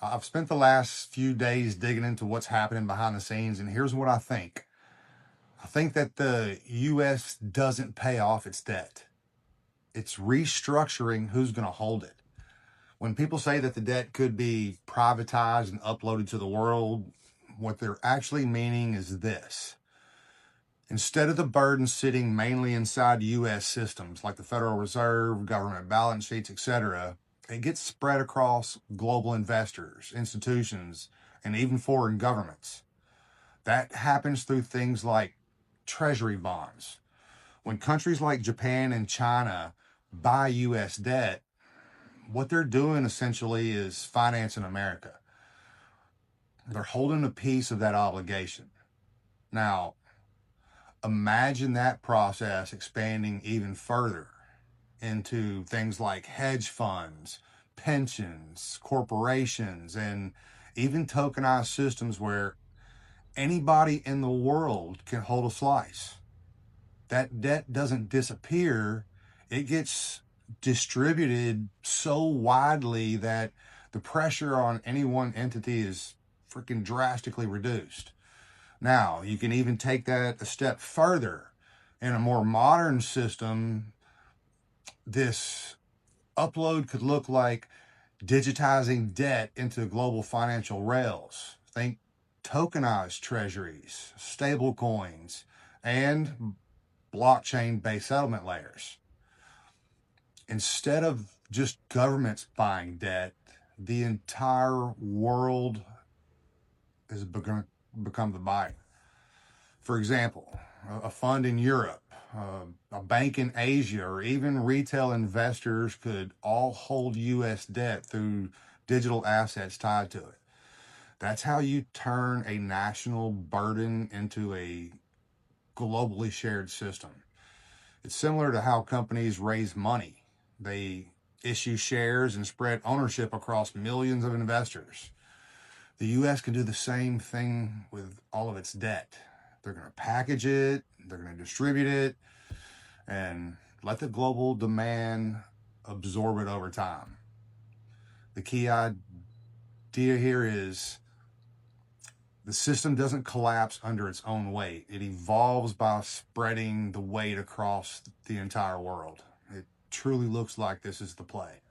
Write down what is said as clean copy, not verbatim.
I've spent the last few days digging into what's happening behind the scenes, and here's what I think. I think that the U.S. doesn't pay off its debt. It's restructuring who's going to hold it. When people say that the debt could be privatized and uploaded to the world, what they're actually meaning is this. Instead of the burden sitting mainly inside U.S. systems like the Federal Reserve, government balance sheets, etc., it gets spread across global investors, institutions, and even foreign governments. That happens through things like treasury bonds. When countries like Japan and China buy U.S. debt, what they're doing essentially is financing America. They're holding a piece of that obligation. Now, imagine that process expanding even further into things like hedge funds, pensions, corporations, and even tokenized systems where anybody in the world can hold a slice. That debt doesn't disappear, it gets distributed so widely that the pressure on any one entity is freaking drastically reduced. Now, you can even take that a step further. In a more modern system, this upload could look like digitizing debt into global financial rails. Think tokenized treasuries, stable coins, and blockchain based settlement layers. Instead of just governments buying debt, the entire world has become the buyer. For example, a fund in Europe, a bank in Asia, or even retail investors could all hold U.S. debt through digital assets tied to it. That's how you turn a national burden into a globally shared system. It's similar to how companies raise money. They issue shares and spread ownership across millions of investors. The U.S. can do the same thing with all of its debt. They're going to package it, they're going to distribute it, and let the global demand absorb it over time. The key idea here is the system doesn't collapse under its own weight. It evolves by spreading the weight across the entire world. It truly looks like this is the play.